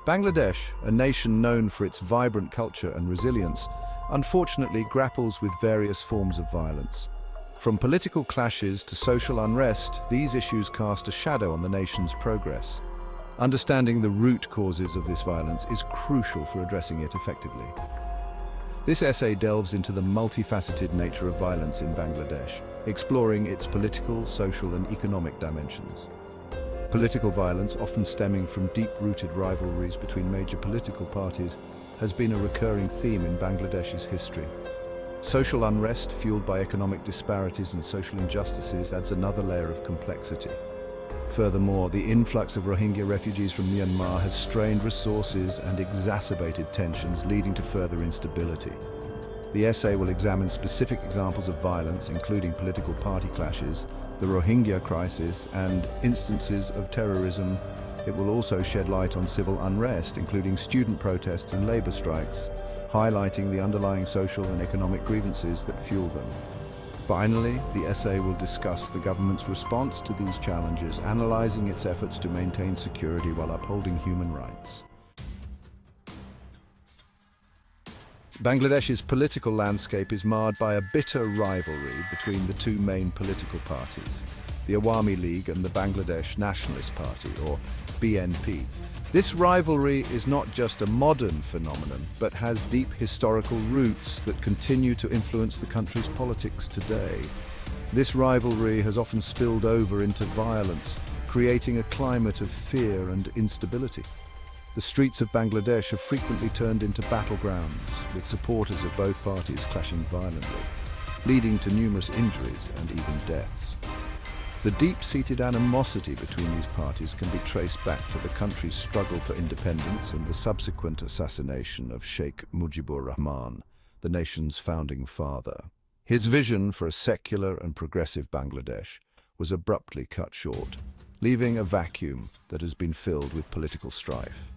Bangladesh, a nation known for its vibrant culture and resilience, unfortunately grapples with various forms of violence. From political clashes to social unrest, these issues cast a shadow on the nation's progress. Understanding the root causes of this violence is crucial for addressing it effectively. This essay delves into the multifaceted nature of violence in Bangladesh, exploring its political, social, and economic dimensions. Political violence, often stemming from deep-rooted rivalries between major political parties, has been a recurring theme in Bangladesh's history. Social unrest, fueled by economic disparities and social injustices, adds another layer of complexity. Furthermore, the influx of Rohingya refugees from Myanmar has strained resources and exacerbated tensions, leading to further instability. The essay will examine specific examples of violence, including political party clashes, the Rohingya crisis, and instances of terrorism. It will also shed light on civil unrest, including student protests and labor strikes, highlighting the underlying social and economic grievances that fuel them. Finally, the essay will discuss the government's response to these challenges, analyzing its efforts to maintain security while upholding human rights. Bangladesh's political landscape is marred by a bitter rivalry between the two main political parties, the Awami League and the Bangladesh Nationalist Party, or BNP. This rivalry is not just a modern phenomenon, but has deep historical roots that continue to influence the country's politics today. This rivalry has often spilled over into violence, creating a climate of fear and instability. The streets of Bangladesh have frequently turned into battlegrounds, with supporters of both parties clashing violently, leading to numerous injuries and even deaths. The deep-seated animosity between these parties can be traced back to the country's struggle for independence and the subsequent assassination of Sheikh Mujibur Rahman, the nation's founding father. His vision for a secular and progressive Bangladesh was abruptly cut short, leaving a vacuum that has been filled with political strife.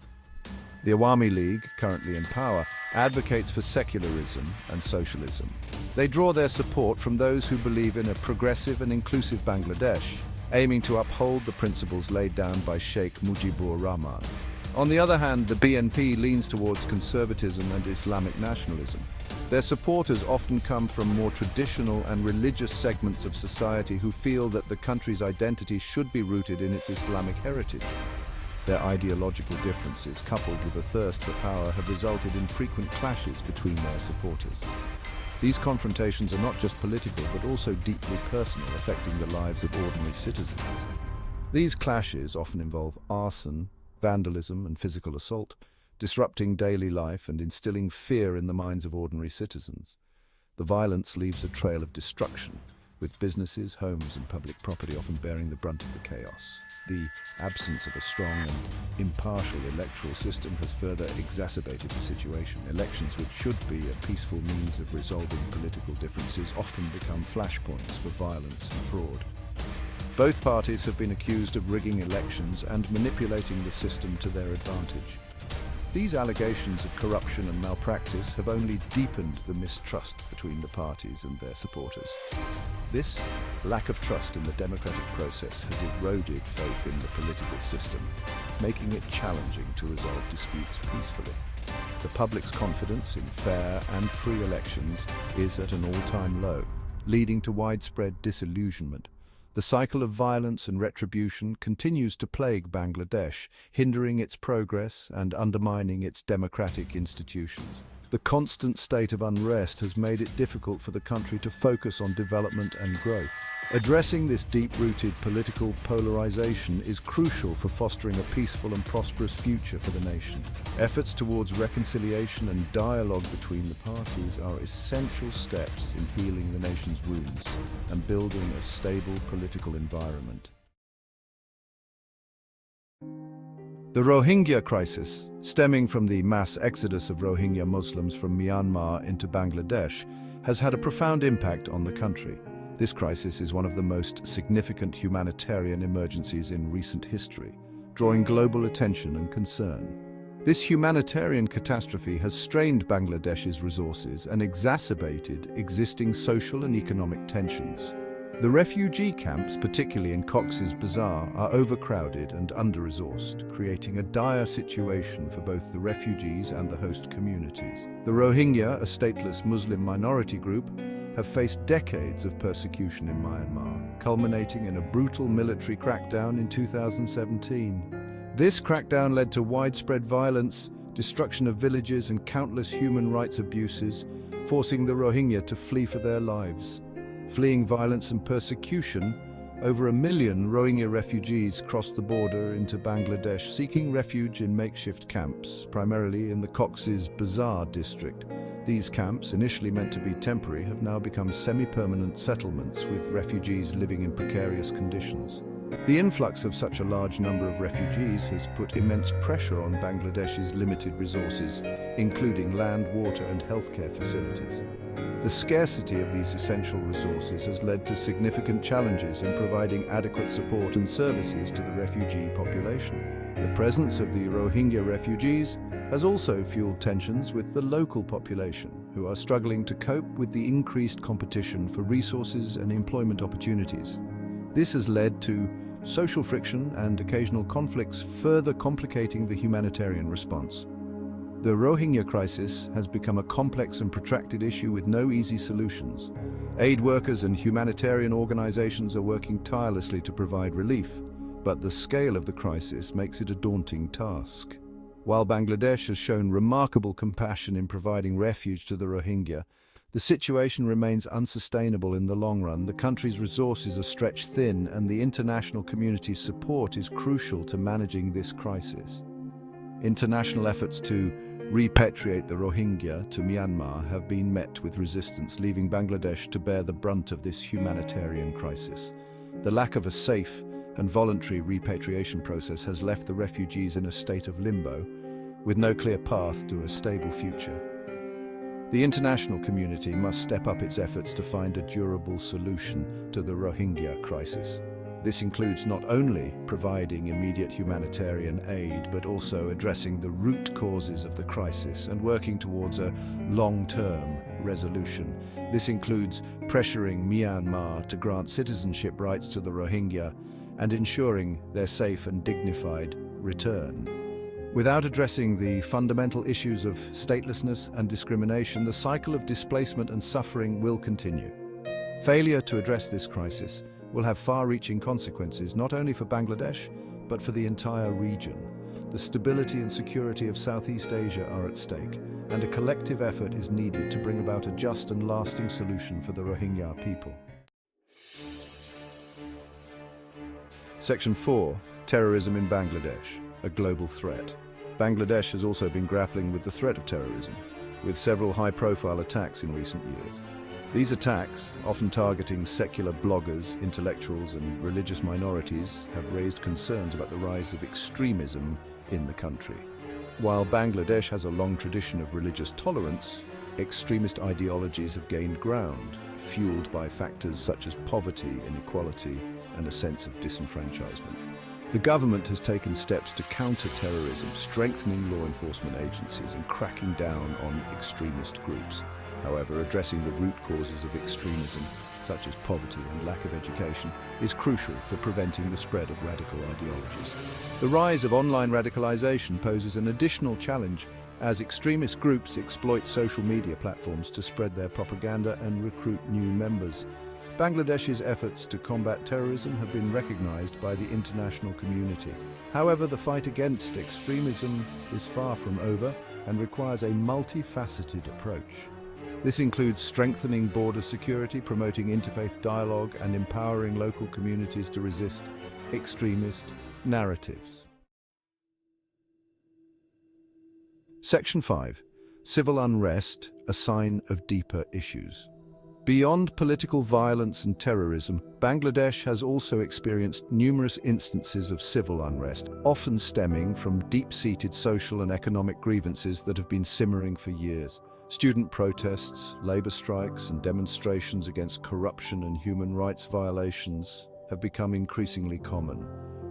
The Awami League, currently in power, advocates for secularism and socialism. They draw their support from those who believe in a progressive and inclusive Bangladesh, aiming to uphold the principles laid down by Sheikh Mujibur Rahman. On the other hand, the BNP leans towards conservatism and Islamic nationalism. Their supporters often come from more traditional and religious segments of society who feel that the country's identity should be rooted in its Islamic heritage. Their ideological differences, coupled with a thirst for power, have resulted in frequent clashes between their supporters. These confrontations are not just political, but also deeply personal, affecting the lives of ordinary citizens. These clashes often involve arson, vandalism, and physical assault, disrupting daily life and instilling fear in the minds of ordinary citizens. The violence leaves a trail of destruction, with businesses, homes, and public property often bearing the brunt of the chaos. The absence of a strong and impartial electoral system has further exacerbated the situation. Elections, which should be a peaceful means of resolving political differences, often become flashpoints for violence and fraud. Both parties have been accused of rigging elections and manipulating the system to their advantage. These allegations of corruption and malpractice have only deepened the mistrust between the parties and their supporters. This lack of trust in the democratic process has eroded faith in the political system, making it challenging to resolve disputes peacefully. The public's confidence in fair and free elections is at an all-time low, leading to widespread disillusionment. The cycle of violence and retribution continues to plague Bangladesh, hindering its progress and undermining its democratic institutions. The constant state of unrest has made it difficult for the country to focus on development and growth. Addressing this deep-rooted political polarization is crucial for fostering a peaceful and prosperous future for the nation. Efforts towards reconciliation and dialogue between the parties are essential steps in healing the nation's wounds and building a stable political environment. The Rohingya crisis, stemming from the mass exodus of Rohingya Muslims from Myanmar into Bangladesh, has had a profound impact on the country. This crisis is one of the most significant humanitarian emergencies in recent history, drawing global attention and concern. This humanitarian catastrophe has strained Bangladesh's resources and exacerbated existing social and economic tensions. The refugee camps, particularly in Cox's Bazar, are overcrowded and under-resourced, creating a dire situation for both the refugees and the host communities. The Rohingya, a stateless Muslim minority group, have faced decades of persecution in Myanmar, culminating in a brutal military crackdown in 2017. This crackdown led to widespread violence, destruction of villages, and countless human rights abuses, forcing the Rohingya to flee for their lives. Fleeing violence and persecution, over 1 million Rohingya refugees crossed the border into Bangladesh, seeking refuge in makeshift camps, primarily in the Cox's Bazar district. These camps, initially meant to be temporary, have now become semi-permanent settlements with refugees living in precarious conditions. The influx of such a large number of refugees has put immense pressure on Bangladesh's limited resources, including land, water, and healthcare facilities. The scarcity of these essential resources has led to significant challenges in providing adequate support and services to the refugee population. The presence of the Rohingya refugees has also fueled tensions with the local population, who are struggling to cope with the increased competition for resources and employment opportunities. This has led to social friction and occasional conflicts, further complicating the humanitarian response. The Rohingya crisis has become a complex and protracted issue with no easy solutions. Aid workers and humanitarian organizations are working tirelessly to provide relief, but the scale of the crisis makes it a daunting task. While Bangladesh has shown remarkable compassion in providing refuge to the Rohingya, the situation remains unsustainable in the long run. The country's resources are stretched thin, and the international community's support is crucial to managing this crisis. International efforts to repatriate the Rohingya to Myanmar have been met with resistance, leaving Bangladesh to bear the brunt of this humanitarian crisis. The lack of a safe and voluntary repatriation process has left the refugees in a state of limbo, with no clear path to a stable future. The international community must step up its efforts to find a durable solution to the Rohingya crisis. This includes not only providing immediate humanitarian aid, but also addressing the root causes of the crisis and working towards a long-term resolution. This includes pressuring Myanmar to grant citizenship rights to the Rohingya and ensuring their safe and dignified return. Without addressing the fundamental issues of statelessness and discrimination, the cycle of displacement and suffering will continue. Failure to address this crisis will have far-reaching consequences not only for Bangladesh, but for the entire region. The stability and security of Southeast Asia are at stake, and a collective effort is needed to bring about a just and lasting solution for the Rohingya people. Section 4. Terrorism in Bangladesh, a global threat. Bangladesh has also been grappling with the threat of terrorism, with several high-profile attacks in recent years. These attacks, often targeting secular bloggers, intellectuals, and religious minorities, have raised concerns about the rise of extremism in the country. While Bangladesh has a long tradition of religious tolerance, extremist ideologies have gained ground, fueled by factors such as poverty, inequality, and a sense of disenfranchisement. The government has taken steps to counter terrorism, strengthening law enforcement agencies and cracking down on extremist groups. However, addressing the root causes of extremism, such as poverty and lack of education, is crucial for preventing the spread of radical ideologies. The rise of online radicalization poses an additional challenge as extremist groups exploit social media platforms to spread their propaganda and recruit new members. Bangladesh's efforts to combat terrorism have been recognized by the international community. However, the fight against extremism is far from over and requires a multifaceted approach. This includes strengthening border security, promoting interfaith dialogue, and empowering local communities to resist extremist narratives. Section 5. Civil unrest, a sign of deeper issues. Beyond political violence and terrorism, Bangladesh has also experienced numerous instances of civil unrest, often stemming from deep-seated social and economic grievances that have been simmering for years. Student protests, labor strikes, and demonstrations against corruption and human rights violations have become increasingly common,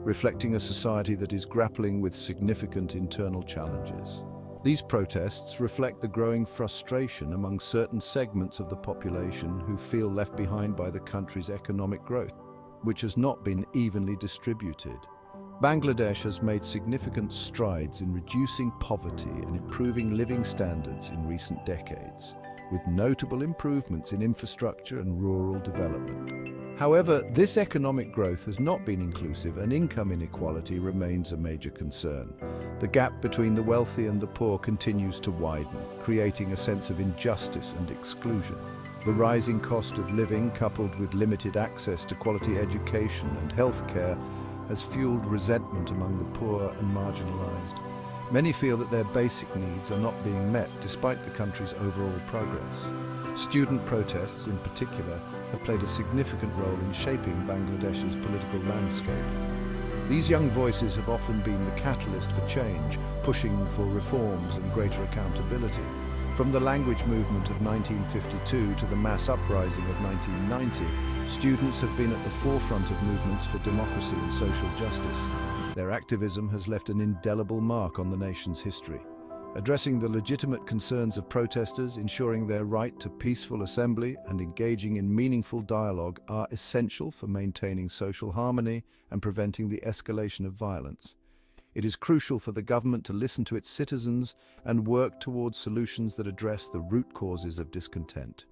reflecting a society that is grappling with significant internal challenges. These protests reflect the growing frustration among certain segments of the population who feel left behind by the country's economic growth, which has not been evenly distributed. Bangladesh has made significant strides in reducing poverty and improving living standards in recent decades, with notable improvements in infrastructure and rural development. However, this economic growth has not been inclusive, and income inequality remains a major concern. The gap between the wealthy and the poor continues to widen, creating a sense of injustice and exclusion. The rising cost of living, coupled with limited access to quality education and healthcare, has fueled resentment among the poor and marginalized. Many feel that their basic needs are not being met despite the country's overall progress. Student protests, in particular, have played a significant role in shaping Bangladesh's political landscape. These young voices have often been the catalyst for change, pushing for reforms and greater accountability. From the language movement of 1952 to the mass uprising of 1990, students have been at the forefront of movements for democracy and social justice. Their activism has left an indelible mark on the nation's history. Addressing the legitimate concerns of protesters, ensuring their right to peaceful assembly, and engaging in meaningful dialogue are essential for maintaining social harmony and preventing the escalation of violence. It is crucial for the government to listen to its citizens and work towards solutions that address the root causes of discontent.